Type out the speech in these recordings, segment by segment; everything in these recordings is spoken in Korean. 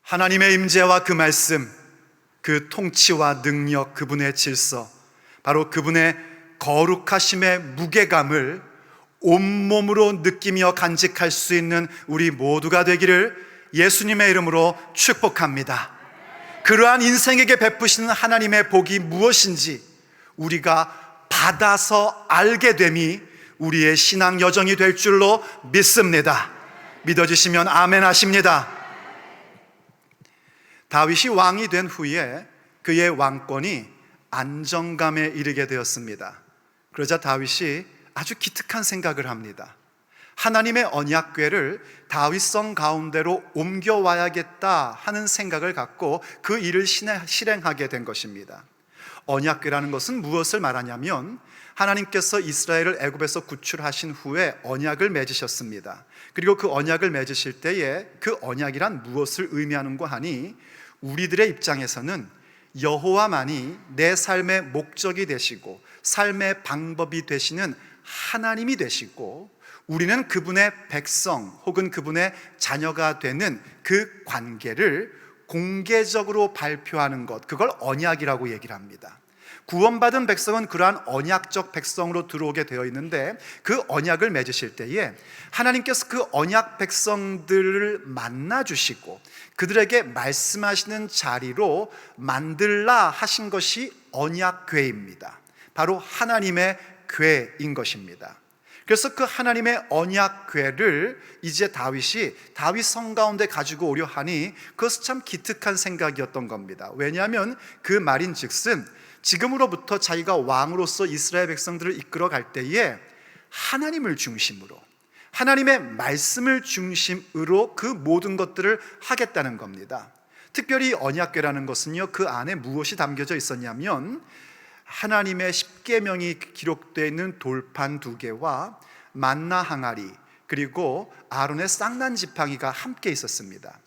하나님의 임재와 그 말씀, 그 통치와 능력, 그분의 질서, 바로 그분의 거룩하심의 무게감을 온몸으로 느끼며 간직할 수 있는 우리 모두가 되기를 예수님의 이름으로 축복합니다. 그러한 인생에게 베푸시는 하나님의 복이 무엇인지 우리가 받아서 알게 됨이 우리의 신앙 여정이 될 줄로 믿습니다. 믿어주시면 아멘 하십니다. 다윗이 왕이 된 후에 그의 왕권이 안정감에 이르게 되었습니다. 그러자 다윗이 아주 기특한 생각을 합니다. 하나님의 언약궤를 다윗성 가운데로 옮겨와야겠다 하는 생각을 갖고 그 일을 실행하게 된 것입니다. 언약궤라는 것은 무엇을 말하냐면 하나님께서 이스라엘을 애굽에서 구출하신 후에 언약을 맺으셨습니다. 그리고 그 언약을 맺으실 때에 그 언약이란 무엇을 의미하는가 하니 우리들의 입장에서는 여호와만이 내 삶의 목적이 되시고 삶의 방법이 되시는 하나님이 되시고 우리는 그분의 백성 혹은 그분의 자녀가 되는 그 관계를 공개적으로 발표하는 것, 그걸 언약이라고 얘기를 합니다. 구원받은 백성은 그러한 언약적 백성으로 들어오게 되어 있는데 그 언약을 맺으실 때에 하나님께서 그 언약 백성들을 만나 주시고 그들에게 말씀하시는 자리로 만들라 하신 것이 언약궤입니다. 바로 하나님의 궤인 것입니다. 그래서 그 하나님의 언약궤를 이제 다윗이 다윗 성 가운데 가지고 오려 하니 그것은 참 기특한 생각이었던 겁니다. 왜냐하면 그 말인즉슨 지금으로부터 자기가 왕으로서 이스라엘 백성들을 이끌어 갈 때에 하나님을 중심으로 하나님의 말씀을 중심으로 그 모든 것들을 하겠다는 겁니다. 특별히 언약궤라는 것은요, 그 안에 무엇이 담겨져 있었냐면 하나님의 십계명이 기록되어 있는 돌판 2개와 만나 항아리, 그리고 아론의 쌍난 지팡이가 함께 있었습니다.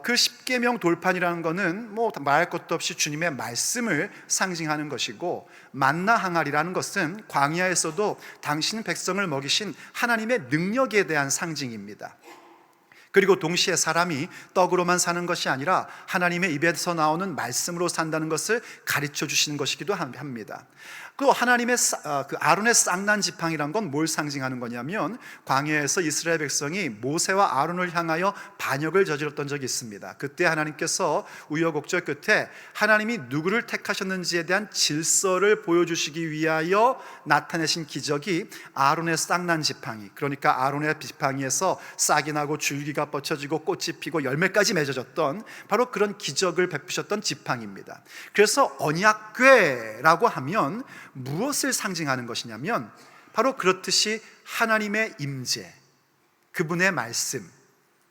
그 십계명 돌판이라는 것은 뭐 말할 것도 없이 주님의 말씀을 상징하는 것이고, 만나 항아리라는 것은 광야에서도 당신 백성을 먹이신 하나님의 능력에 대한 상징입니다. 그리고 동시에 사람이 떡으로만 사는 것이 아니라 하나님의 입에서 나오는 말씀으로 산다는 것을 가르쳐 주시는 것이기도 합니다. 그 하나님의 그 아론의 쌍난 지팡이란 건 뭘 상징하는 거냐면 광야에서 이스라엘 백성이 모세와 아론을 향하여 반역을 저질렀던 적이 있습니다. 그때 하나님께서 우여곡절 끝에 하나님이 누구를 택하셨는지에 대한 질서를 보여주시기 위하여 나타내신 기적이 아론의 쌍난 지팡이, 그러니까 아론의 지팡이에서 싹이 나고 줄기가 뻗쳐지고 꽃이 피고 열매까지 맺어졌던 바로 그런 기적을 베푸셨던 지팡이입니다. 그래서 언약궤라고 하면 무엇을 상징하는 것이냐면 바로 그렇듯이 하나님의 임재, 그분의 말씀,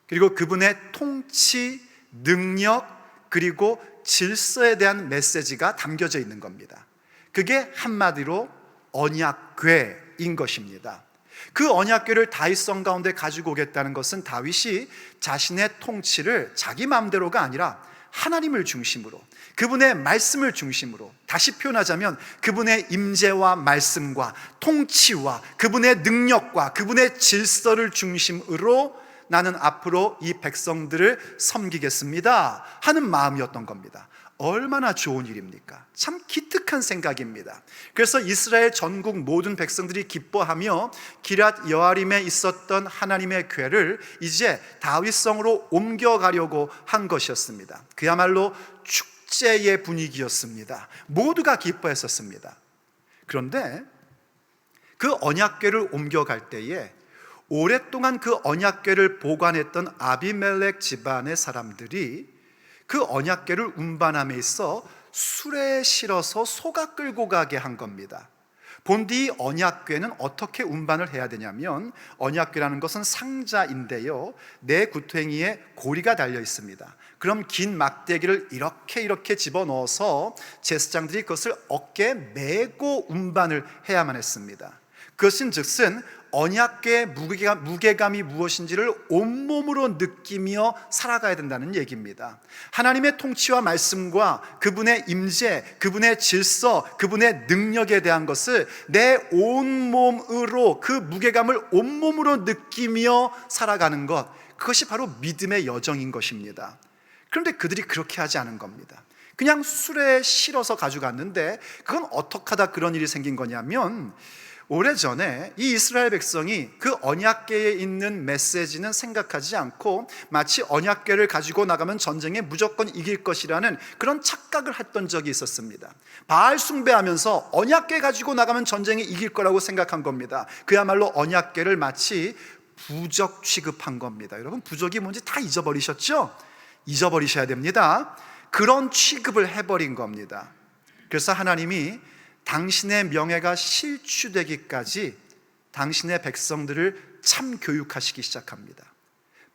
그리고 그분의 통치, 능력, 그리고 질서에 대한 메시지가 담겨져 있는 겁니다. 그게 한마디로 언약궤인 것입니다. 그 언약궤를 다윗성 가운데 가지고 오겠다는 것은 다윗이 자신의 통치를 자기 마음대로가 아니라 하나님을 중심으로, 그분의 말씀을 중심으로, 다시 표현하자면 그분의 임재와 말씀과 통치와 그분의 능력과 그분의 질서를 중심으로 나는 앞으로 이 백성들을 섬기겠습니다 하는 마음이었던 겁니다. 얼마나 좋은 일입니까? 참 기특한 생각입니다. 그래서 이스라엘 전국 모든 백성들이 기뻐하며 기럇 여아림에 있었던 하나님의 궤를 이제 다윗성으로 옮겨가려고 한 것이었습니다. 그야말로 축제의 분위기였습니다. 모두가 기뻐했었습니다. 그런데 그 언약궤를 옮겨갈 때에 오랫동안 그 언약궤를 보관했던 아비멜렉 집안의 사람들이 그 언약궤를 운반함에 있어 술에 실어서 소가 끌고 가게 한 겁니다. 본디 언약궤는 어떻게 운반을 해야 되냐면 언약궤라는 것은 상자인데요, 네 구퉁이에 고리가 달려 있습니다. 그럼 긴 막대기를 이렇게 집어넣어서 제사장들이 그것을 어깨에 메고 운반을 해야만 했습니다. 그것은 즉슨 언약궤의 무게감이 무엇인지를 온몸으로 느끼며 살아가야 된다는 얘기입니다. 하나님의 통치와 말씀과 그분의 임재, 그분의 질서, 그분의 능력에 대한 것을 내 온몸으로 그 무게감을 온몸으로 느끼며 살아가는 것, 그것이 바로 믿음의 여정인 것입니다. 그런데 그들이 그렇게 하지 않은 겁니다. 그냥 수레에 실어서 가져갔는데, 그건 어떻게 하다 그런 일이 생긴 거냐면, 오래전에 이 이스라엘 백성이 그 언약궤에 있는 메시지는 생각하지 않고 마치 언약궤를 가지고 나가면 전쟁에 무조건 이길 것이라는 그런 착각을 했던 적이 있었습니다. 바알 숭배하면서 언약궤 가지고 나가면 전쟁에 이길 거라고 생각한 겁니다. 그야말로 언약궤를 마치 부적 취급한 겁니다. 여러분, 부적이 뭔지 다 잊어버리셨죠? 잊어버리셔야 됩니다. 그런 취급을 해버린 겁니다. 그래서 하나님이 당신의 명예가 실추되기까지 당신의 백성들을 참 교육하시기 시작합니다.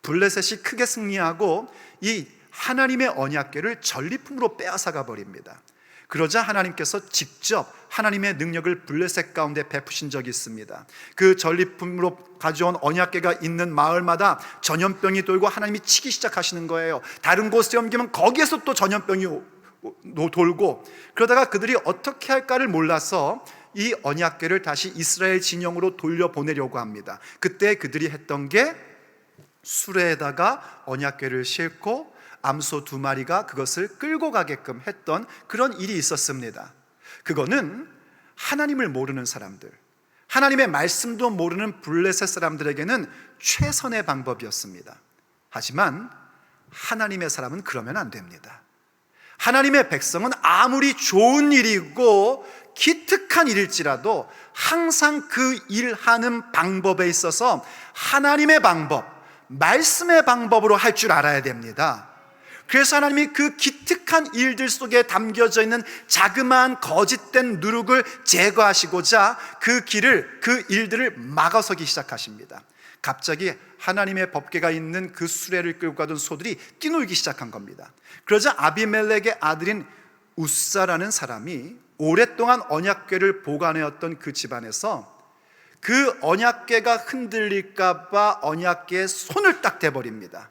블레셋이 크게 승리하고 이 하나님의 언약궤를 전리품으로 빼앗아가 버립니다. 그러자 하나님께서 직접 하나님의 능력을 블레셋 가운데 베푸신 적이 있습니다. 그 전리품으로 가져온 언약궤가 있는 마을마다 전염병이 돌고 하나님이 치기 시작하시는 거예요. 다른 곳에 옮기면 거기에서 또 전염병이 돌고, 그러다가 그들이 어떻게 할까를 몰라서 이 언약궤를 다시 이스라엘 진영으로 돌려보내려고 합니다. 그때 그들이 했던 게 수레에다가 언약궤를 싣고 암소 2마리가 그것을 끌고 가게끔 했던 그런 일이 있었습니다. 그거는 하나님을 모르는 사람들, 하나님의 말씀도 모르는 블레셋 사람들에게는 최선의 방법이었습니다. 하지만 하나님의 사람은 그러면 안 됩니다. 하나님의 백성은 아무리 좋은 일이고 기특한 일일지라도 항상 그 일하는 방법에 있어서 하나님의 방법, 말씀의 방법으로 할 줄 알아야 됩니다. 그래서 하나님이 그 기특한 일들 속에 담겨져 있는 자그마한 거짓된 누룩을 제거하시고자 그 길을, 그 일들을 막아서기 시작하십니다. 갑자기 하나님의 법궤가 있는 그 수레를 끌고 가던 소들이 뛰놀기 시작한 겁니다. 그러자 아비멜렉의 아들인 우사라는 사람이 오랫동안 언약궤를 보관해왔던 그 집안에서 그 언약궤가 흔들릴까 봐 언약궤에 손을 딱 대버립니다.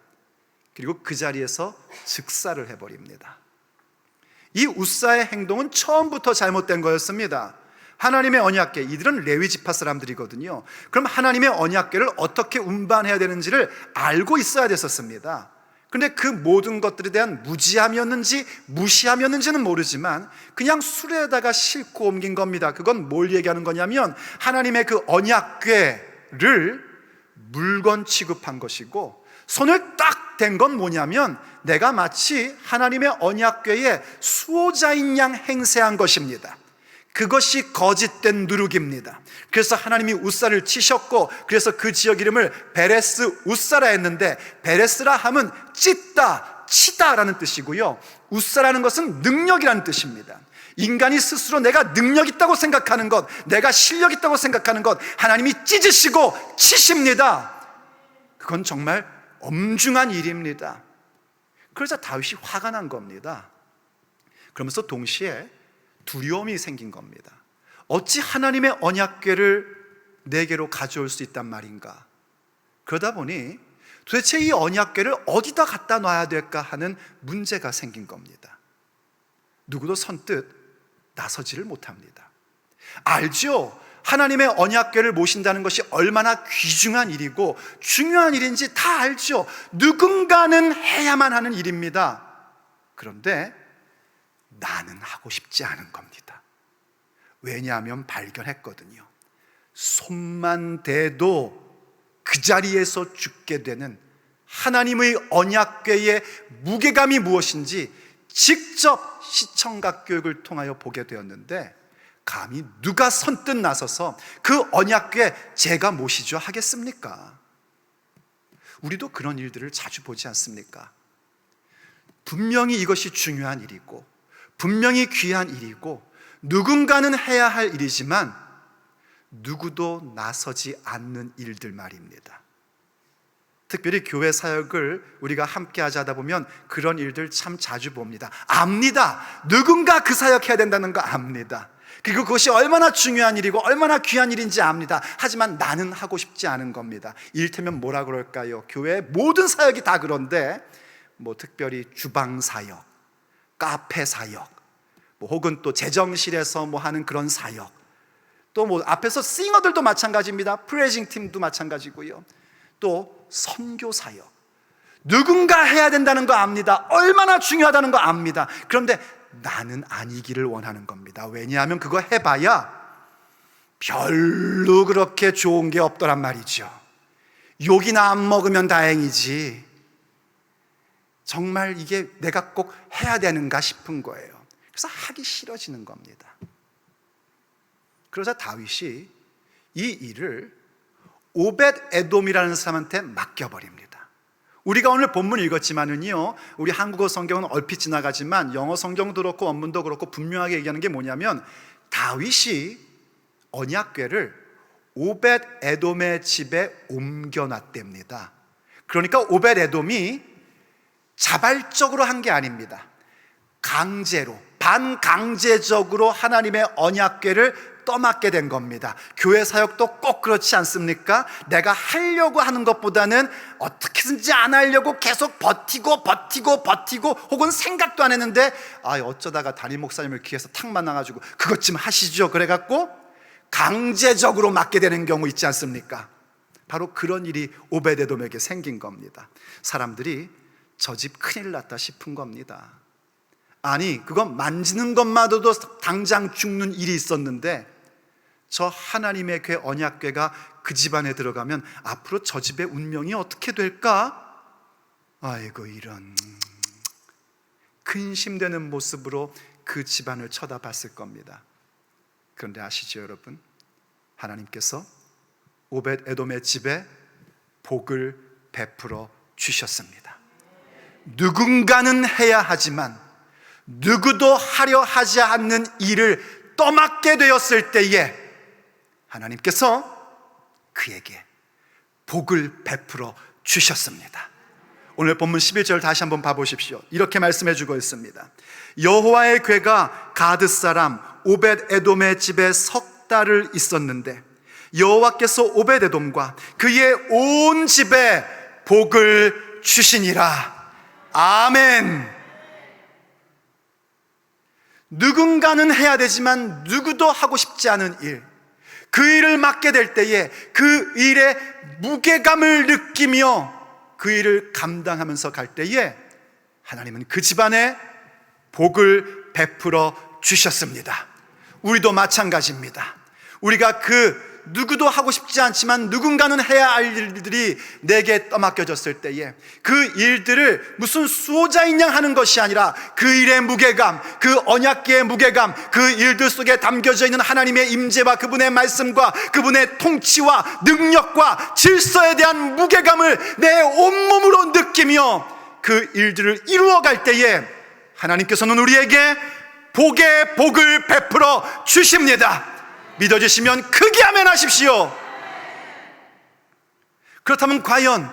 그리고 그 자리에서 즉사를 해버립니다. 이 우사의 행동은 처음부터 잘못된 거였습니다. 하나님의 언약궤, 이들은 레위 지파 사람들이거든요. 그럼 하나님의 언약궤를 어떻게 운반해야 되는지를 알고 있어야 됐었습니다. 그런데 그 모든 것들에 대한 무지함이었는지 무시함이었는지는 모르지만 그냥 수레에다가 싣고 옮긴 겁니다. 그건 뭘 얘기하는 거냐면 하나님의 그 언약궤를 물건 취급한 것이고, 손을 딱 댄 건 뭐냐면 내가 마치 하나님의 언약궤의 수호자인 양 행세한 것입니다. 그것이 거짓된 누룩입니다. 그래서 하나님이 우사를 치셨고, 그래서 그 지역 이름을 베레스 우사라 했는데, 베레스라 함은 찢다, 치다라는 뜻이고요, 우사라는 것은 능력이라는 뜻입니다. 인간이 스스로 내가 능력 있다고 생각하는 것, 내가 실력 있다고 생각하는 것, 하나님이 찢으시고 치십니다. 그건 정말 엄중한 일입니다. 그러자 다윗이 화가 난 겁니다. 그러면서 동시에 두려움이 생긴 겁니다. 어찌 하나님의 언약궤를 내게로 가져올 수 있단 말인가? 그러다 보니 도대체 이 언약궤를 어디다 갖다 놔야 될까 하는 문제가 생긴 겁니다. 누구도 선뜻 나서지를 못합니다. 알죠? 하나님의 언약궤를 모신다는 것이 얼마나 귀중한 일이고 중요한 일인지 다 알죠. 누군가는 해야만 하는 일입니다. 그런데 나는 하고 싶지 않은 겁니다. 왜냐하면 발견했거든요. 손만 대도 그 자리에서 죽게 되는 하나님의 언약궤의 무게감이 무엇인지 직접 시청각 교육을 통하여 보게 되었는데, 감히 누가 선뜻 나서서 그 언약궤 제가 모시죠 하겠습니까? 우리도 그런 일들을 자주 보지 않습니까? 분명히 이것이 중요한 일이고 분명히 귀한 일이고 누군가는 해야 할 일이지만 누구도 나서지 않는 일들 말입니다. 특별히 교회 사역을 우리가 함께 하다 보면 그런 일들 참 자주 봅니다. 압니다. 누군가 그 사역해야 된다는 거 압니다. 그리고 그것이 얼마나 중요한 일이고 얼마나 귀한 일인지 압니다. 하지만 나는 하고 싶지 않은 겁니다. 이를테면 뭐라 그럴까요? 교회의 모든 사역이 다 그런데 특별히 주방 사역, 카페 사역, 혹은 또 재정실에서 하는 그런 사역, 또 앞에서 싱어들도 마찬가지입니다. 프레징 팀도 마찬가지고요. 또 선교 사역, 누군가 해야 된다는 거 압니다. 얼마나 중요하다는 거 압니다. 그런데 나는 아니기를 원하는 겁니다. 왜냐하면 그거 해봐야 별로 그렇게 좋은 게 없더란 말이죠. 욕이나 안 먹으면 다행이지, 정말 이게 내가 꼭 해야 되는가 싶은 거예요. 그래서 하기 싫어지는 겁니다. 그러자 다윗이 이 일을 오벳 에돔이라는 사람한테 맡겨버립니다. 우리가 오늘 본문 읽었지만은요, 우리 한국어 성경은 얼핏 지나가지만 영어 성경도 그렇고 원문도 그렇고 분명하게 얘기하는 게 뭐냐면, 다윗이 언약궤를 오벳 에돔의 집에 옮겨놨답니다. 그러니까 오벳 에돔이 자발적으로 한 게 아닙니다. 강제로, 반강제적으로 하나님의 언약궤를 떠맡게 된 겁니다. 교회 사역도 꼭 그렇지 않습니까? 내가 하려고 하는 것보다는 어떻게든지 안 하려고 계속 버티고 혹은 생각도 안 했는데 어쩌다가 담임 목사님을 귀에서 탁 만나가지고 그것 좀 하시죠 그래갖고 강제적으로 맡게 되는 경우 있지 않습니까? 바로 그런 일이 오벳에돔에게 생긴 겁니다. 사람들이 저 집 큰일 났다 싶은 겁니다. 아니, 그건 만지는 것마저도 당장 죽는 일이 있었는데 저 하나님의 궤, 언약궤가 그 집안에 들어가면 앞으로 저 집의 운명이 어떻게 될까? 아이고, 이런 근심되는 모습으로 그 집안을 쳐다봤을 겁니다. 그런데 아시죠, 여러분? 하나님께서 오벳 에돔의 집에 복을 베풀어 주셨습니다. 누군가는 해야 하지만 누구도 하려 하지 않는 일을 떠맡게 되었을 때에 하나님께서 그에게 복을 베풀어 주셨습니다. 오늘 본문 11절 다시 한번 봐보십시오. 이렇게 말씀해 주고 있습니다. 여호와의 궤가 가드 사람 오벳 에돔의 집에 석 달을 있었는데 여호와께서 오벳 에돔과 그의 온 집에 복을 주시니라. 아멘. 누군가는 해야 되지만 누구도 하고 싶지 않은 일, 그 일을 맡게 될 때에 그 일의 무게감을 느끼며 그 일을 감당하면서 갈 때에 하나님은 그 집안에 복을 베풀어 주셨습니다. 우리도 마찬가지입니다. 우리가 그 누구도 하고 싶지 않지만 누군가는 해야 할 일들이 내게 떠맡겨졌을 때에 그 일들을 무슨 수호자인 양 하는 것이 아니라 그 일의 무게감, 그 언약궤의 무게감, 그 일들 속에 담겨져 있는 하나님의 임재와 그분의 말씀과 그분의 통치와 능력과 질서에 대한 무게감을 내 온몸으로 느끼며 그 일들을 이루어갈 때에 하나님께서는 우리에게 복의 복을 베풀어 주십니다. 믿어주시면 크게 아멘 하십시오. 그렇다면 과연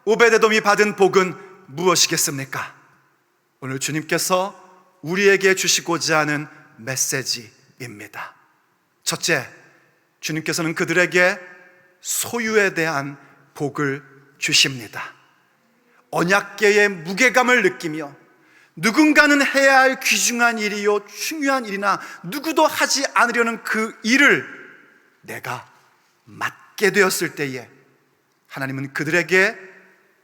오벳에돔이 받은 복은 무엇이겠습니까? 오늘 주님께서 우리에게 주시고자 하는 메시지입니다. 첫째, 주님께서는 그들에게 소유에 대한 복을 주십니다. 언약궤의 무게감을 느끼며 누군가는 해야 할 귀중한 일이요 중요한 일이나 누구도 하지 않으려는 그 일을 내가 맡게 되었을 때에 하나님은 그들에게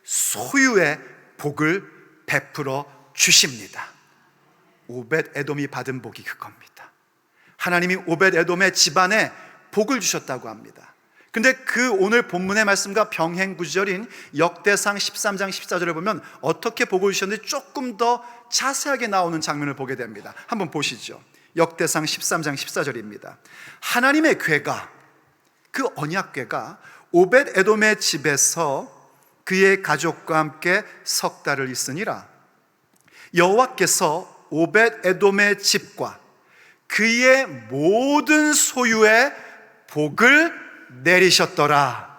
소유의 복을 베풀어 주십니다. 오벳 에돔이 받은 복이 그겁니다. 하나님이 오벳 에돔의 집안에 복을 주셨다고 합니다. 근데 그 오늘 본문의 말씀과 병행 구절인 역대상 13장 14절을 보면 어떻게 복을 주셨는지 조금 더 자세하게 나오는 장면을 보게 됩니다. 한번 보시죠. 역대상 13장 14절입니다. 하나님의 궤가, 그 언약궤가 오벳 에돔의 집에서 그의 가족과 함께 석 달을 있으니라. 여호와께서 오벳 에돔의 집과 그의 모든 소유에 복을 내리셨더라.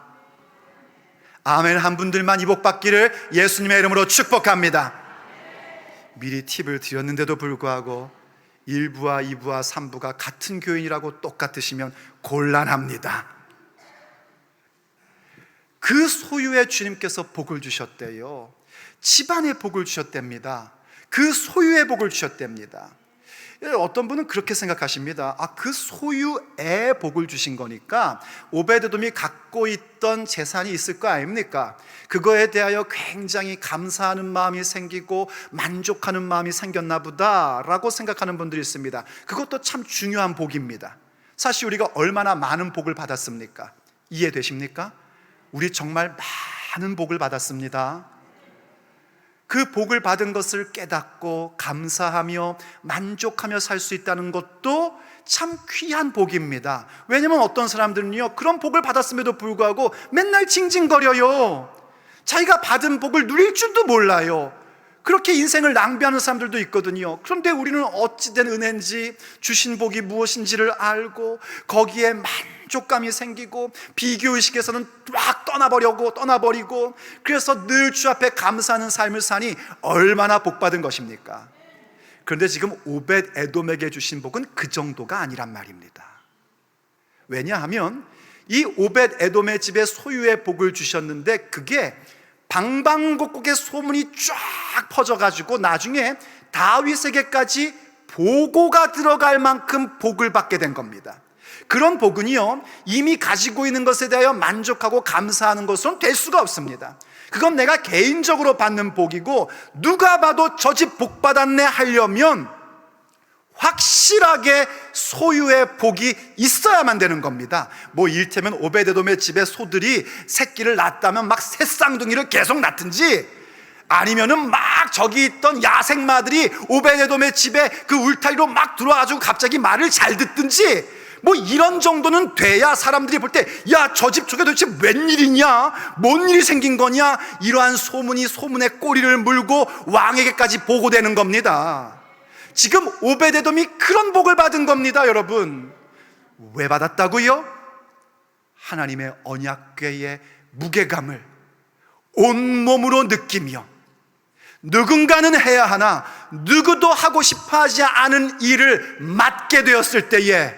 아멘. 한 분들만 이 복 받기를 예수님의 이름으로 축복합니다. 미리 팁을 드렸는데도 불구하고 1부와 2부와 3부가 같은 교인이라고 똑같으시면 곤란합니다. 그 소유에 주님께서 복을 주셨대요. 집안에 복을 주셨답니다. 그 소유에 복을 주셨답니다. 어떤 분은 그렇게 생각하십니다. 그 소유의 복을 주신 거니까 오베드돔이 갖고 있던 재산이 있을 거 아닙니까? 그거에 대하여 굉장히 감사하는 마음이 생기고 만족하는 마음이 생겼나 보다라고 생각하는 분들이 있습니다. 그것도 참 중요한 복입니다. 사실 우리가 얼마나 많은 복을 받았습니까? 이해되십니까? 우리 정말 많은 복을 받았습니다. 그 복을 받은 것을 깨닫고 감사하며 만족하며 살 수 있다는 것도 참 귀한 복입니다. 왜냐하면 어떤 사람들은요, 그런 복을 받았음에도 불구하고 맨날 징징거려요. 자기가 받은 복을 누릴 줄도 몰라요. 그렇게 인생을 낭비하는 사람들도 있거든요. 그런데 우리는 어찌된 은혜인지, 주신 복이 무엇인지를 알고 거기에 만족감이 생기고 비교의식에서는 막 떠나버리고 그래서 늘 주 앞에 감사하는 삶을 사니 얼마나 복받은 것입니까? 그런데 지금 오벳 에돔에게 주신 복은 그 정도가 아니란 말입니다. 왜냐하면 이 오벳 에돔의 집에 소유의 복을 주셨는데 그게 방방곡곡에 소문이 쫙 퍼져가지고 나중에 다윗에게까지 보고가 들어갈 만큼 복을 받게 된 겁니다. 그런 복은요, 이미 가지고 있는 것에 대하여 만족하고 감사하는 것으로는 될 수가 없습니다. 그건 내가 개인적으로 받는 복이고 누가 봐도 저 집 복 받았네 하려면 확실하게 소유의 복이 있어야만 되는 겁니다. 이를테면 오베데돔의 집에 소들이 새끼를 낳았다면 막 새쌍둥이를 계속 낳든지, 아니면은 막 저기 있던 야생마들이 오베데돔의 집에 그 울타리로 막 들어와가지고 갑자기 말을 잘 듣든지, 이런 정도는 돼야 사람들이 볼 때 야, 저 집 쪽에 도대체 웬일이냐, 뭔 일이 생긴 거냐, 이러한 소문이 소문의 꼬리를 물고 왕에게까지 보고되는 겁니다. 지금 오베데돔이 그런 복을 받은 겁니다. 여러분, 왜 받았다고요? 하나님의 언약궤의 무게감을 온몸으로 느끼며 누군가는 해야 하나 누구도 하고 싶어하지 않은 일을 맡게 되었을 때에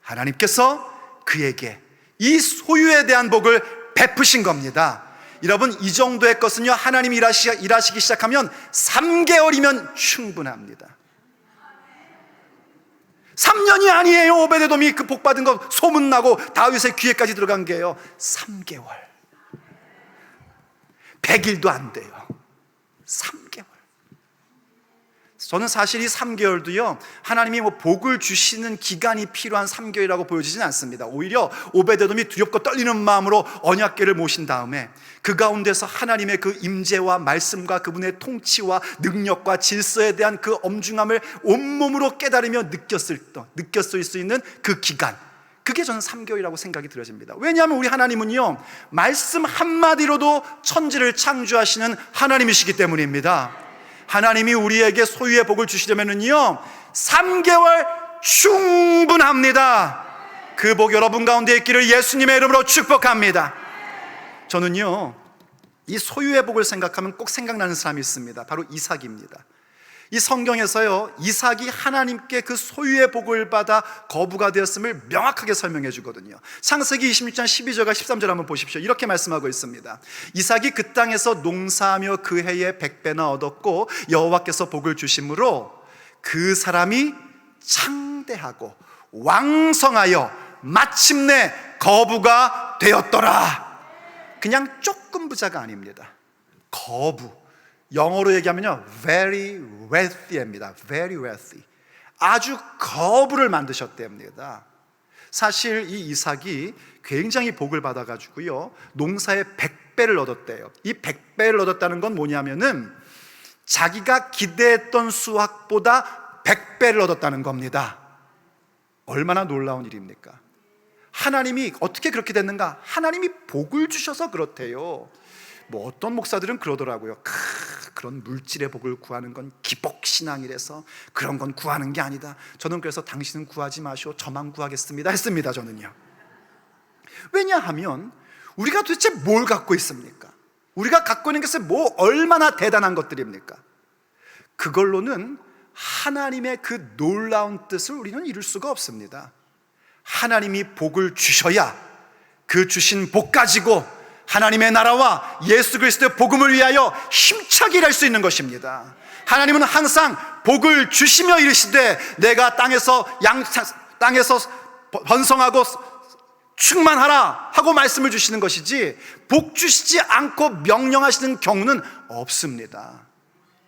하나님께서 그에게 이 소유에 대한 복을 베푸신 겁니다. 여러분, 이 정도의 것은요, 하나님이 일하시기 시작하면 3개월이면 충분합니다. 3년이 아니에요. 오베데돔이 그 복 받은 거 소문나고 다윗의 귀에까지 들어간 게요, 3개월. 100일도 안 돼요. 3개월. 저는 사실 이 3개월도요, 하나님이 복을 주시는 기간이 필요한 3개월이라고 보여지진 않습니다. 오히려 오베데돔이 두렵고 떨리는 마음으로 언약궤를 모신 다음에 그 가운데서 하나님의 그 임재와 말씀과 그분의 통치와 능력과 질서에 대한 그 엄중함을 온몸으로 깨달으며 느꼈을 수 있는 그 기간, 그게 저는 3개월이라고 생각이 들어집니다. 왜냐하면 우리 하나님은요, 말씀 한마디로도 천지를 창조하시는 하나님이시기 때문입니다. 하나님이 우리에게 소유의 복을 주시려면요 3개월 충분합니다. 그 복 여러분 가운데 있기를 예수님의 이름으로 축복합니다. 저는요, 이 소유의 복을 생각하면 꼭 생각나는 사람이 있습니다. 바로 이삭입니다. 이 성경에서요, 이삭이 하나님께 그 소유의 복을 받아 거부가 되었음을 명확하게 설명해 주거든요. 창세기 26장 12절과 13절 한번 보십시오. 이렇게 말씀하고 있습니다. 이삭이 그 땅에서 농사하며 그 해에 100배나 얻었고 여호와께서 복을 주심으로 그 사람이 창대하고 왕성하여 마침내 거부가 되었더라. 그냥 조금 부자가 아닙니다. 거부, 영어로 얘기하면요 very wealthy입니다. very wealthy. 아주 거부를 만드셨답니다. 사실 이 이삭이 굉장히 복을 받아가지고요 농사에 100배를 얻었대요. 이 100배를 얻었다는 건 뭐냐면은 자기가 기대했던 수확보다 100배를 얻었다는 겁니다. 얼마나 놀라운 일입니까? 하나님이 어떻게 그렇게 됐는가? 하나님이 복을 주셔서 그렇대요. 어떤 목사들은 그러더라고요. 그런 물질의 복을 구하는 건 기복신앙이라서 그런 건 구하는 게 아니다. 저는 그래서 당신은 구하지 마시오, 저만 구하겠습니다 했습니다. 저는요. 왜냐하면 우리가 도대체 뭘 갖고 있습니까? 우리가 갖고 있는 것이 얼마나 대단한 것들입니까? 그걸로는 하나님의 그 놀라운 뜻을 우리는 이룰 수가 없습니다. 하나님이 복을 주셔야 그 주신 복 가지고 하나님의 나라와 예수 그리스도의 복음을 위하여 힘차게 일할 수 있는 것입니다. 하나님은 항상 복을 주시며 이르시되 내가 땅에서 번성하고 충만하라 하고 말씀을 주시는 것이지, 복 주시지 않고 명령하시는 경우는 없습니다.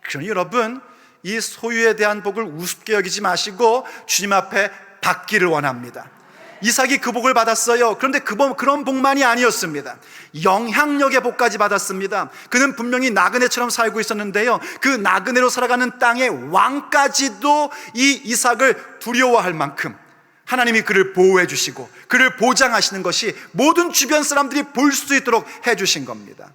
그러니 여러분, 이 소유에 대한 복을 우습게 여기지 마시고 주님 앞에 받기를 원합니다. 이삭이 그 복을 받았어요. 그런데 그런 복만이 아니었습니다. 영향력의 복까지 받았습니다. 그는 분명히 나그네처럼 살고 있었는데요, 그 나그네로 살아가는 땅의 왕까지도 이 이삭을 두려워할 만큼 하나님이 그를 보호해 주시고 그를 보장하시는 것이 모든 주변 사람들이 볼 수 있도록 해 주신 겁니다.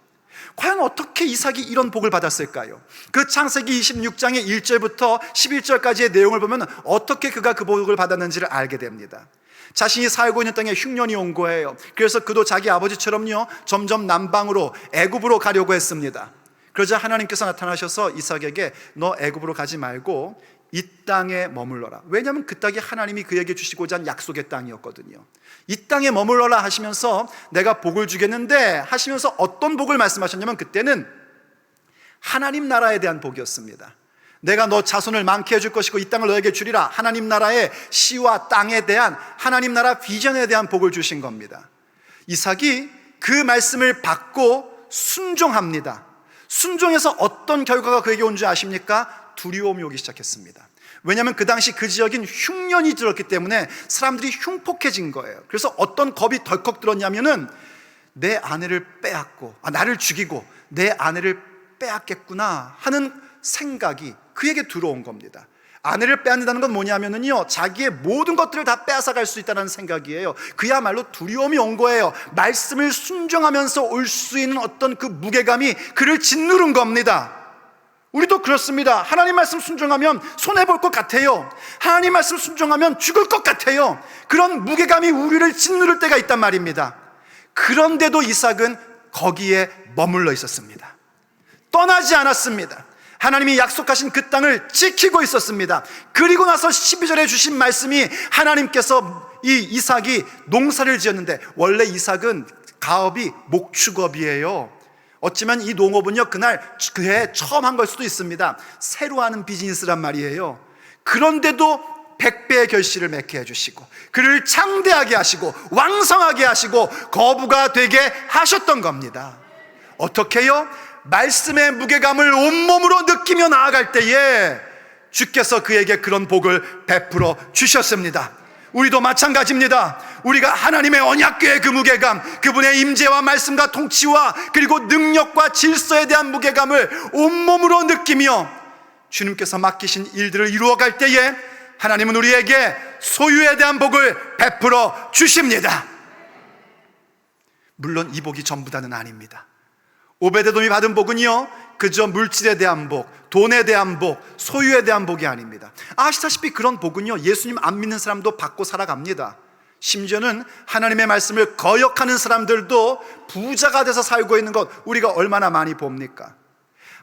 과연 어떻게 이삭이 이런 복을 받았을까요? 그 창세기 26장의 1절부터 11절까지의 내용을 보면 어떻게 그가 그 복을 받았는지를 알게 됩니다. 자신이 살고 있는 땅에 흉년이 온 거예요. 그래서 그도 자기 아버지처럼요, 점점 남방으로 애굽으로 가려고 했습니다. 그러자 하나님께서 나타나셔서 이삭에게 너 애굽으로 가지 말고 이 땅에 머물러라. 왜냐하면 그 땅이 하나님이 그에게 주시고자 한 약속의 땅이었거든요. 이 땅에 머물러라 하시면서 내가 복을 주겠는데 하시면서 어떤 복을 말씀하셨냐면, 그때는 하나님 나라에 대한 복이었습니다. 내가 너 자손을 많게 해줄 것이고 이 땅을 너에게 주리라. 하나님 나라의 시와 땅에 대한 하나님 나라 비전에 대한 복을 주신 겁니다. 이삭이 그 말씀을 받고 순종합니다. 순종해서 어떤 결과가 그에게 온 줄 아십니까? 두려움이 오기 시작했습니다. 왜냐하면 그 당시 그 지역인 흉년이 들었기 때문에 사람들이 흉폭해진 거예요. 그래서 어떤 겁이 덜컥 들었냐면은 내 아내를 빼앗고, 나를 죽이고 내 아내를 빼앗겠구나 하는 생각이 그에게 들어온 겁니다. 아내를 빼앗는다는 건 뭐냐면은요, 자기의 모든 것들을 다 빼앗아갈 수 있다는 생각이에요. 그야말로 두려움이 온 거예요. 말씀을 순종하면서 올 수 있는 어떤 그 무게감이 그를 짓누른 겁니다. 우리도 그렇습니다. 하나님 말씀 순종하면 손해볼 것 같아요. 하나님 말씀 순종하면 죽을 것 같아요. 그런 무게감이 우리를 짓누를 때가 있단 말입니다. 그런데도 이삭은 거기에 머물러 있었습니다. 떠나지 않았습니다. 하나님이 약속하신 그 땅을 지키고 있었습니다. 그리고 나서 12절에 주신 말씀이, 하나님께서 이 이삭이 농사를 지었는데, 원래 이삭은 가업이 목축업이에요. 어쩌면 이 농업은요, 그해 처음 한 걸 수도 있습니다. 새로 하는 비즈니스란 말이에요. 그런데도 100배의 결실을 맺게 해주시고 그를 창대하게 하시고 왕성하게 하시고 거부가 되게 하셨던 겁니다. 어떻게요? 말씀의 무게감을 온몸으로 느끼며 나아갈 때에 주께서 그에게 그런 복을 베풀어 주셨습니다. 우리도 마찬가지입니다. 우리가 하나님의 언약궤의 그 무게감, 그분의 임재와 말씀과 통치와 그리고 능력과 질서에 대한 무게감을 온몸으로 느끼며 주님께서 맡기신 일들을 이루어갈 때에 하나님은 우리에게 소유에 대한 복을 베풀어 주십니다. 물론 이 복이 전부 다는 아닙니다. 오베데돔이 받은 복은요, 그저 물질에 대한 복, 돈에 대한 복, 소유에 대한 복이 아닙니다. 아시다시피 그런 복은요, 예수님 안 믿는 사람도 받고 살아갑니다. 심지어는 하나님의 말씀을 거역하는 사람들도 부자가 돼서 살고 있는 것 우리가 얼마나 많이 봅니까?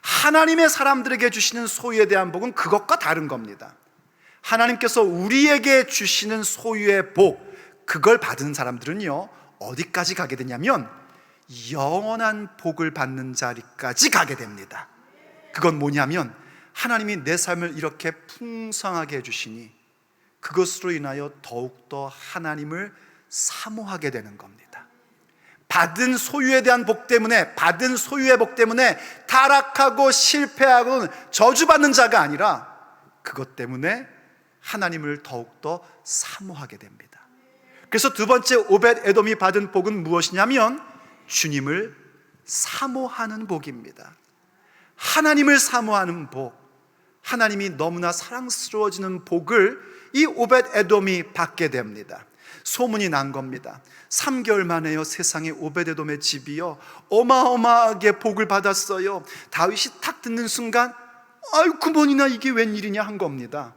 하나님의 사람들에게 주시는 소유에 대한 복은 그것과 다른 겁니다. 하나님께서 우리에게 주시는 소유의 복, 그걸 받은 사람들은요, 어디까지 가게 되냐면 영원한 복을 받는 자리까지 가게 됩니다. 그건 뭐냐면 하나님이 내 삶을 이렇게 풍성하게 해주시니 그것으로 인하여 더욱더 하나님을 사모하게 되는 겁니다. 받은 소유에 대한 복 때문에, 받은 소유의 복 때문에 타락하고 실패하고 저주받는 자가 아니라 그것 때문에 하나님을 더욱더 사모하게 됩니다. 그래서 두 번째 오벳 에돔이 받은 복은 무엇이냐면 주님을 사모하는 복입니다. 하나님을 사모하는 복, 하나님이 너무나 사랑스러워지는 복을 이 오벳 에돔이 받게 됩니다. 소문이 난 겁니다. 3개월 만에요, 세상에 오벳 에돔의 집이요 어마어마하게 복을 받았어요. 다윗이 탁 듣는 순간 아이고 뭐니나 이게 웬일이냐 한 겁니다.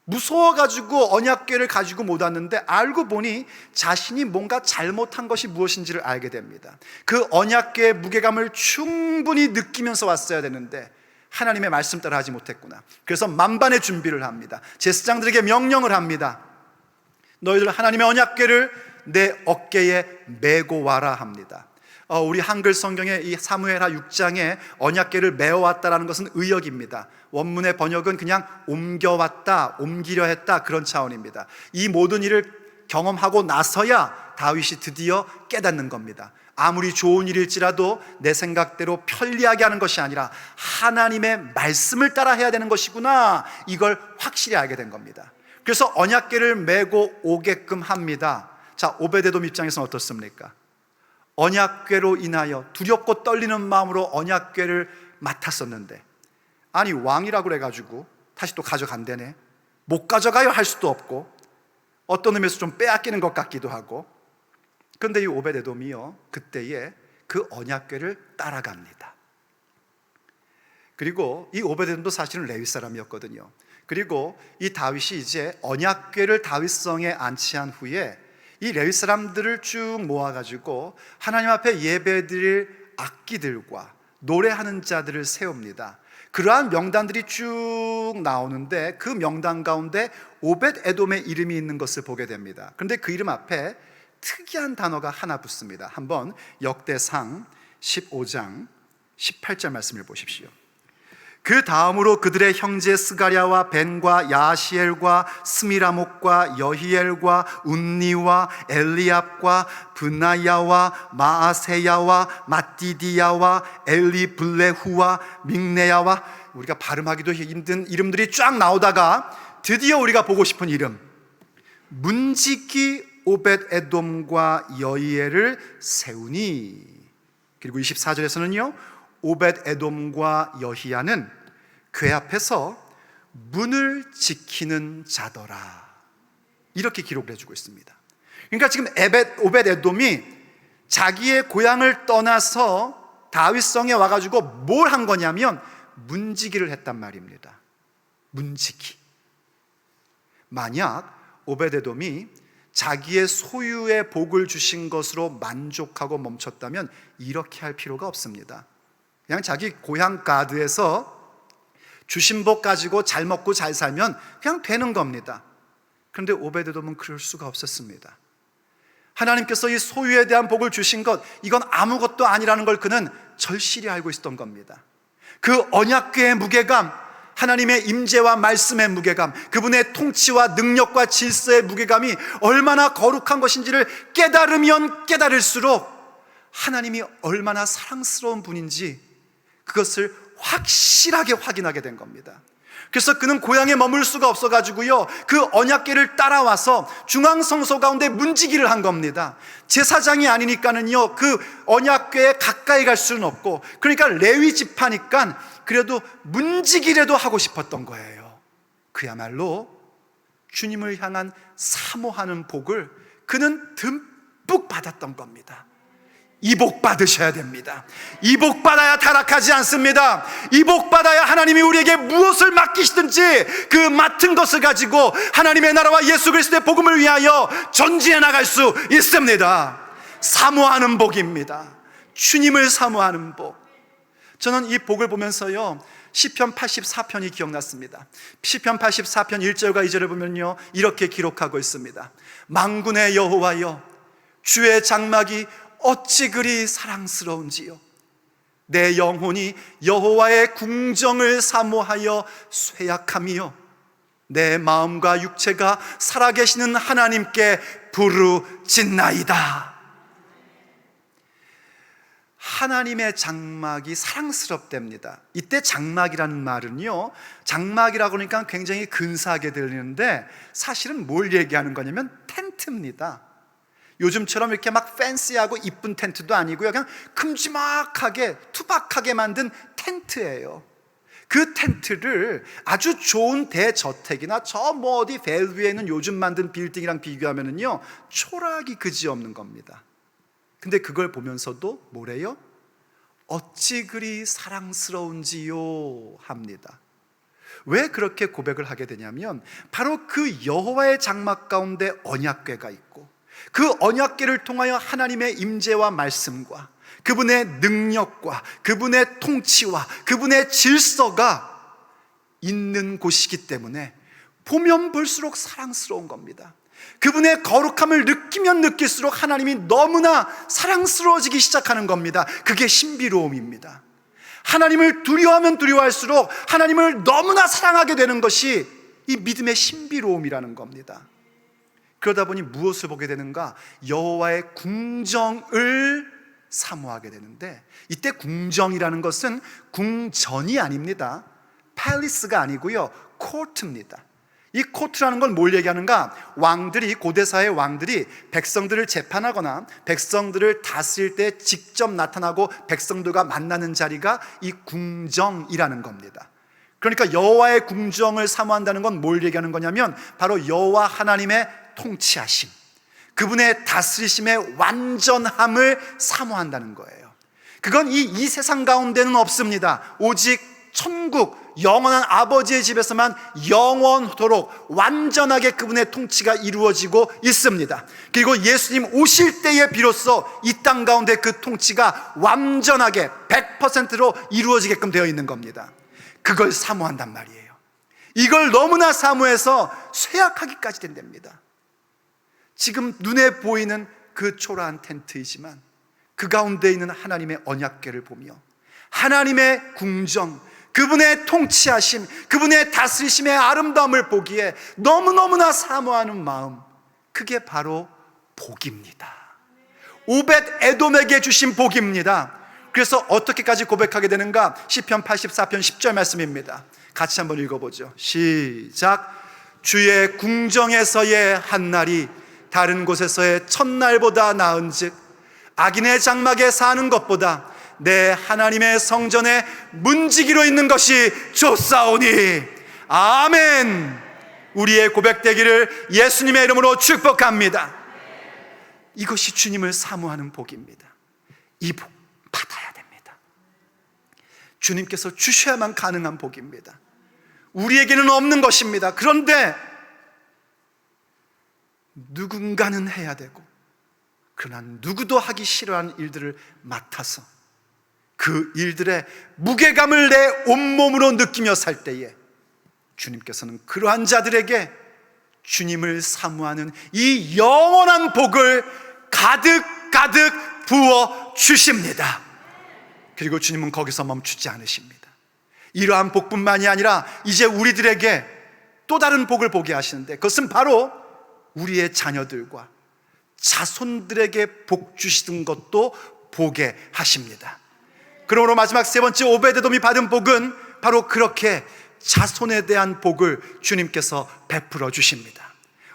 무서워가지고 언약궤를 가지고 못 왔는데 알고 보니 자신이 뭔가 잘못한 것이 무엇인지를 알게 됩니다. 그 언약궤의 무게감을 충분히 느끼면서 왔어야 되는데 하나님의 말씀 따라 하지 못했구나. 그래서 만반의 준비를 합니다. 제사장들에게 명령을 합니다. 너희들 하나님의 언약궤를 내 어깨에 메고 와라 합니다. 우리 한글 성경에 이 사무엘하 6장에 언약궤를 메어왔다라는 것은 의역입니다. 원문의 번역은 그냥 옮겨왔다, 옮기려 했다, 그런 차원입니다. 이 모든 일을 경험하고 나서야 다윗이 드디어 깨닫는 겁니다. 아무리 좋은 일일지라도 내 생각대로 편리하게 하는 것이 아니라 하나님의 말씀을 따라 해야 되는 것이구나, 이걸 확실히 알게 된 겁니다. 그래서 언약궤를 메고 오게끔 합니다. 자, 오베데돔 입장에서는 어떻습니까? 언약궤로 인하여 두렵고 떨리는 마음으로 언약궤를 맡았었는데, 아니 왕이라고 그래가지고 다시 또 가져간다네. 못 가져가요 할 수도 없고, 어떤 의미에서 좀 빼앗기는 것 같기도 하고. 그런데 이 오베데돔이요, 그때에 그 언약궤를 따라갑니다. 그리고 이 오베데돔도 사실은 레위 사람이었거든요. 그리고 이 다윗이 이제 언약궤를 다윗성에 안치한 후에 이 레위 사람들을 쭉 모아가지고 하나님 앞에 예배드릴 악기들과 노래하는 자들을 세웁니다. 그러한 명단들이 쭉 나오는데 그 명단 가운데 오벳에돔의 이름이 있는 것을 보게 됩니다. 그런데 그 이름 앞에 특이한 단어가 하나 붙습니다. 한번 역대상 15장 18절 말씀을 보십시오. 그 다음으로 그들의 형제 스가랴와 벤과 야시엘과 스미라목과 여히엘과 운니와 엘리압과 브나야와 마아세야와 마띠디야와 엘리블레후와 믹네야와, 우리가 발음하기도 힘든 이름들이 쫙 나오다가 드디어 우리가 보고 싶은 이름, 문지기 오벳에돔과 여히엘을 세우니. 그리고 24절에서는요, 오벳에돔과 여히야는 궤 앞에서 문을 지키는 자더라, 이렇게 기록을 해주고 있습니다. 그러니까 지금 오벳에돔이 자기의 고향을 떠나서 다윗성에 와가지고 뭘 한 거냐면 문지기를 했단 말입니다. 문지기. 만약 오벳에돔이 자기의 소유의 복을 주신 것으로 만족하고 멈췄다면 이렇게 할 필요가 없습니다. 그냥 자기 고향 가드에서 주신 복 가지고 잘 먹고 잘 살면 그냥 되는 겁니다. 그런데 오베데돔은 그럴 수가 없었습니다. 하나님께서 이 소유에 대한 복을 주신 것, 이건 아무것도 아니라는 걸 그는 절실히 알고 있었던 겁니다. 그 언약궤의 무게감, 하나님의 임재와 말씀의 무게감, 그분의 통치와 능력과 질서의 무게감이 얼마나 거룩한 것인지를 깨달으면 깨달을수록 하나님이 얼마나 사랑스러운 분인지 그것을 확실하게 확인하게 된 겁니다. 그래서 그는 고향에 머물 수가 없어가지고요, 그 언약궤를 따라와서 중앙성소 가운데 문지기를 한 겁니다. 제사장이 아니니까는요, 그 언약궤에 가까이 갈 수는 없고, 그러니까 레위 지파니까 그래도 문지기라도 하고 싶었던 거예요. 그야말로 주님을 향한 사모하는 복을 그는 듬뿍 받았던 겁니다. 이 복 받으셔야 됩니다. 이 복 받아야 타락하지 않습니다. 이 복 받아야 하나님이 우리에게 무엇을 맡기시든지 그 맡은 것을 가지고 하나님의 나라와 예수 그리스도의 복음을 위하여 전진해 나갈 수 있습니다. 사모하는 복입니다. 주님을 사모하는 복. 저는 이 복을 보면서요, 시편 84편이 기억났습니다. 시편 84편 1절과 2절을 보면요, 이렇게 기록하고 있습니다. 만군의 여호와여, 주의 장막이 어찌 그리 사랑스러운지요. 내 영혼이 여호와의 궁정을 사모하여 쇠약하며 내 마음과 육체가 살아계시는 하나님께 부르짖나이다. 하나님의 장막이 사랑스럽답니다. 이때 장막이라는 말은요, 장막이라고 그러니까 굉장히 근사하게 들리는데 사실은 뭘 얘기하는 거냐면 텐트입니다. 요즘처럼 이렇게 막 팬시하고 이쁜 텐트도 아니고요, 그냥 큼지막하게 투박하게 만든 텐트예요. 그 텐트를 아주 좋은 대저택이나 저 뭐 어디 밸브에 있는 요즘 만든 빌딩이랑 비교하면은요, 초라하기 그지없는 겁니다. 근데 그걸 보면서도 뭐래요? 어찌 그리 사랑스러운지요 합니다. 왜 그렇게 고백을 하게 되냐면 바로 그 여호와의 장막 가운데 언약궤가 있고 그 언약궤를 통하여 하나님의 임재와 말씀과 그분의 능력과 그분의 통치와 그분의 질서가 있는 곳이기 때문에 보면 볼수록 사랑스러운 겁니다. 그분의 거룩함을 느끼면 느낄수록 하나님이 너무나 사랑스러워지기 시작하는 겁니다. 그게 신비로움입니다. 하나님을 두려워하면 두려워할수록 하나님을 너무나 사랑하게 되는 것이 이 믿음의 신비로움이라는 겁니다. 그러다 보니 무엇을 보게 되는가? 여호와의 궁정을 사모하게 되는데, 이때 궁정이라는 것은 궁전이 아닙니다. 팰리스가 아니고요, 코트입니다. 이 코트라는 건 뭘 얘기하는가? 고대사의 왕들이 백성들을 재판하거나 백성들을 다스릴 때 직접 나타나고 백성들과 만나는 자리가 이 궁정이라는 겁니다. 그러니까 여호와의 궁정을 사모한다는 건 뭘 얘기하는 거냐면 바로 여호와 하나님의 통치하심, 그분의 다스리심의 완전함을 사모한다는 거예요. 그건 이 세상 가운데는 없습니다. 오직 천국, 영원한 아버지의 집에서만 영원토록 완전하게 그분의 통치가 이루어지고 있습니다. 그리고 예수님 오실 때에 비로소 이 땅 가운데 그 통치가 완전하게 100%로 이루어지게끔 되어 있는 겁니다. 그걸 사모한단 말이에요. 이걸 너무나 사모해서 쇠약하기까지 된답니다. 지금 눈에 보이는 그 초라한 텐트이지만 그 가운데 있는 하나님의 언약궤를 보며 하나님의 궁정, 그분의 통치하심, 그분의 다스리심의 아름다움을 보기에 너무너무나 사모하는 마음, 그게 바로 복입니다. 오벳 에돔에게 주신 복입니다. 그래서 어떻게까지 고백하게 되는가? 시편 84편 10절 말씀입니다. 같이 한번 읽어보죠. 시작. 주의 궁정에서의 한날이 다른 곳에서의 첫날보다 나은즉 악인의 장막에 사는 것보다 내 하나님의 성전에 문지기로 있는 것이 좋사오니. 아멘. 우리의 고백되기를 예수님의 이름으로 축복합니다. 이것이 주님을 사모하는 복입니다. 이 복 받아야 됩니다. 주님께서 주셔야만 가능한 복입니다. 우리에게는 없는 것입니다. 그런데 누군가는 해야 되고, 그러나 누구도 하기 싫어하는 일들을 맡아서 그 일들의 무게감을 내 온몸으로 느끼며 살 때에 주님께서는 그러한 자들에게 주님을 사모하는 이 영원한 복을 가득 부어 주십니다. 그리고 주님은 거기서 멈추지 않으십니다. 이러한 복뿐만이 아니라 이제 우리들에게 또 다른 복을 보게 하시는데, 그것은 바로 우리의 자녀들과 자손들에게 복 주시는 것도 보게 하십니다. 그러므로 마지막 세 번째 오벳에돔이 받은 복은 바로 그렇게 자손에 대한 복을 주님께서 베풀어 주십니다.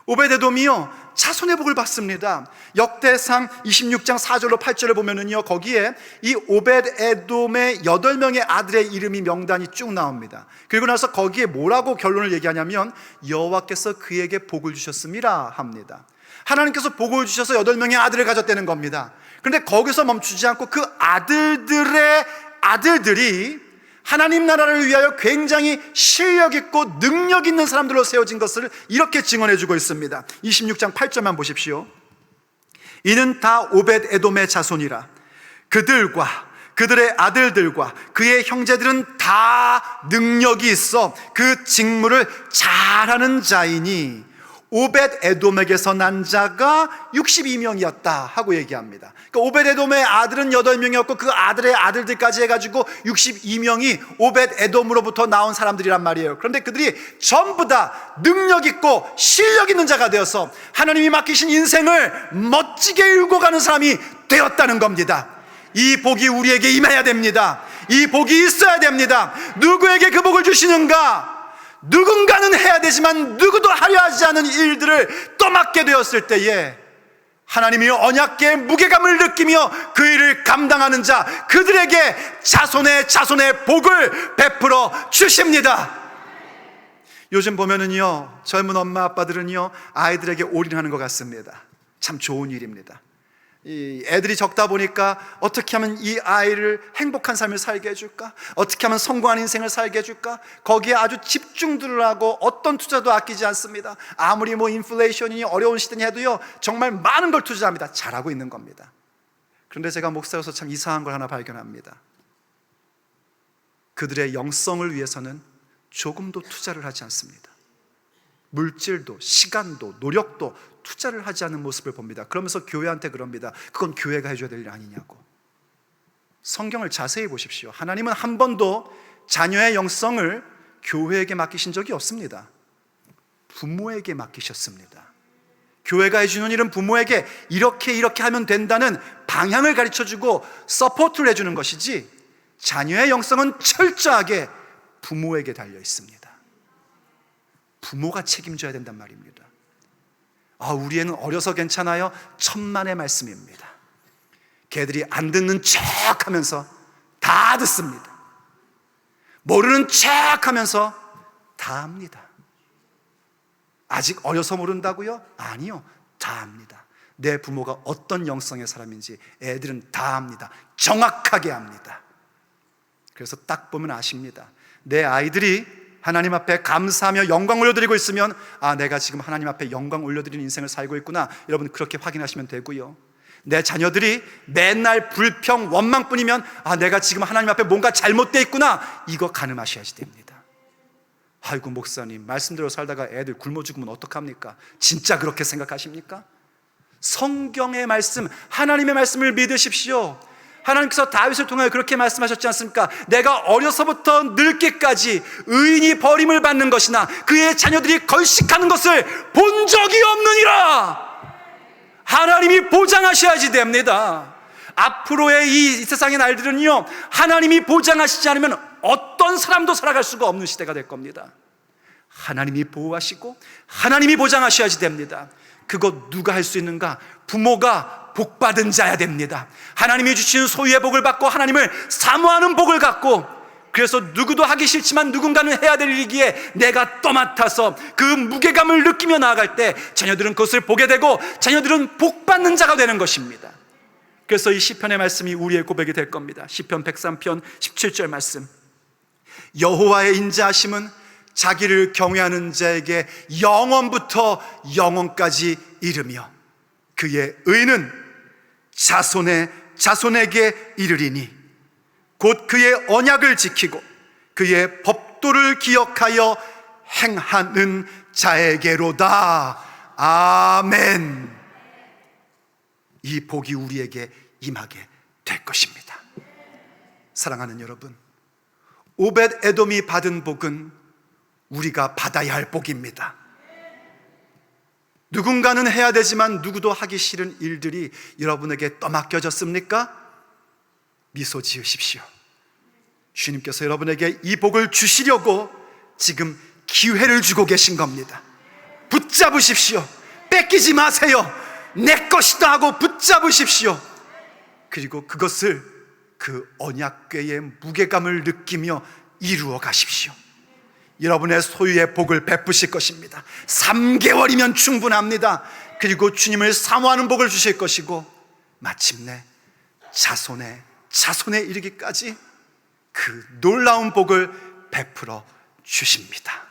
오벳에돔이요, 자손의 복을 받습니다. 역대상 26장 4절로 8절을 보면은요, 거기에 이 오벳에돔의 8명의 아들의 이름이 명단이 쭉 나옵니다. 그리고 나서 거기에 뭐라고 결론을 얘기하냐면 여호와께서 그에게 복을 주셨음이라 합니다. 하나님께서 복을 주셔서 8명의 아들을 가졌다는 겁니다. 그런데 거기서 멈추지 않고 그 아들들의 아들들이 하나님 나라를 위하여 굉장히 실력 있고 능력 있는 사람들로 세워진 것을 이렇게 증언해 주고 있습니다. 26장 8절만 보십시오. 이는 다 오벳에돔의 자손이라. 그들과 그들의 아들들과 그의 형제들은 다 능력이 있어 그 직무를 잘하는 자이니 오벳에돔에게서 난 자가 62명이었다 하고 얘기합니다. 그러니까 오벳에돔의 아들은 8명이었고 그 아들의 아들들까지 해가지고 62명이 오벳에돔으로부터 나온 사람들이란 말이에요. 그런데 그들이 전부 다 능력 있고 실력 있는 자가 되어서 하나님이 맡기신 인생을 멋지게 일궈가는 사람이 되었다는 겁니다. 이 복이 우리에게 임해야 됩니다. 이 복이 있어야 됩니다. 누구에게 그 복을 주시는가? 누군가는 해야 되지만 누구도 하려 하지 않은 일들을 또 맡게 되었을 때에 하나님이 언약궤의 무게감을 느끼며 그 일을 감당하는 자, 그들에게 자손의 복을 베풀어 주십니다. 요즘 보면은요, 젊은 엄마 아빠들은요, 아이들에게 올인하는 것 같습니다. 참 좋은 일입니다. 이 애들이 적다 보니까 어떻게 하면 이 아이를 행복한 삶을 살게 해줄까? 어떻게 하면 성공한 인생을 살게 해줄까? 거기에 아주 집중들을 하고 어떤 투자도 아끼지 않습니다. 아무리 인플레이션이 어려운 시대니 해도요, 정말 많은 걸 투자합니다. 잘하고 있는 겁니다. 그런데 제가 목사로서 참 이상한 걸 하나 발견합니다. 그들의 영성을 위해서는 조금도 투자를 하지 않습니다. 물질도 시간도 노력도 투자를 하지 않는 모습을 봅니다. 그러면서 교회한테 그럽니다. 그건 교회가 해줘야 될 일 아니냐고. 성경을 자세히 보십시오. 하나님은 한 번도 자녀의 영성을 교회에게 맡기신 적이 없습니다. 부모에게 맡기셨습니다. 교회가 해주는 일은 부모에게 이렇게 하면 된다는 방향을 가르쳐주고 서포트를 해주는 것이지, 자녀의 영성은 철저하게 부모에게 달려 있습니다. 부모가 책임져야 된단 말입니다. 우리 애는 어려서 괜찮아요? 천만의 말씀입니다. 걔들이 안 듣는 척 하면서 다 듣습니다. 모르는 척 하면서 다 합니다. 아직 어려서 모른다고요? 아니요, 다 압니다. 내 부모가 어떤 영성의 사람인지 애들은 다 압니다. 정확하게 압니다. 그래서 딱 보면 아십니다. 내 아이들이 하나님 앞에 감사하며 영광 올려드리고 있으면 내가 지금 하나님 앞에 영광 올려드리는 인생을 살고 있구나, 여러분 그렇게 확인하시면 되고요. 내 자녀들이 맨날 불평 원망뿐이면 내가 지금 하나님 앞에 뭔가 잘못되어 있구나, 이거 가늠하셔야지 됩니다. 아이고 목사님, 말씀대로 살다가 애들 굶어 죽으면 어떡합니까? 진짜 그렇게 생각하십니까? 성경의 말씀, 하나님의 말씀을 믿으십시오. 하나님께서 다윗을 통하여 그렇게 말씀하셨지 않습니까? 내가 어려서부터 늙기까지 의인이 버림을 받는 것이나 그의 자녀들이 걸식하는 것을 본 적이 없느니라. 하나님이 보장하셔야지 됩니다. 앞으로의 이 세상의 날들은요, 하나님이 보장하시지 않으면 어떤 사람도 살아갈 수가 없는 시대가 될 겁니다. 하나님이 보호하시고 하나님이 보장하셔야지 됩니다. 그거 누가 할 수 있는가? 부모가 복받은 자야 됩니다. 하나님이 주시는 소유의 복을 받고 하나님을 사모하는 복을 갖고, 그래서 누구도 하기 싫지만 누군가는 해야 될 일이기에 내가 떠맡아서 그 무게감을 느끼며 나아갈 때 자녀들은 그것을 보게 되고 자녀들은 복받는 자가 되는 것입니다. 그래서 이 시편의 말씀이 우리의 고백이 될 겁니다. 시편 103편 17절 말씀, 여호와의 인자하심은 자기를 경외하는 자에게 영원부터 영원까지 이르며 그의 의는 자손의 자손에게 이르리니 곧 그의 언약을 지키고 그의 법도를 기억하여 행하는 자에게로다. 아멘. 이 복이 우리에게 임하게 될 것입니다. 사랑하는 여러분, 오벳 에돔이 받은 복은 우리가 받아야 할 복입니다. 누군가는 해야 되지만 누구도 하기 싫은 일들이 여러분에게 떠맡겨졌습니까? 미소 지으십시오. 주님께서 여러분에게 이 복을 주시려고 지금 기회를 주고 계신 겁니다. 붙잡으십시오. 뺏기지 마세요. 내 것이다 하고 붙잡으십시오. 그리고 그것을 그 언약궤의 무게감을 느끼며 이루어 가십시오. 여러분의 소유의 복을 베푸실 것입니다. 3개월이면 충분합니다. 그리고 주님을 사모하는 복을 주실 것이고 마침내 자손에 이르기까지 그 놀라운 복을 베풀어 주십니다.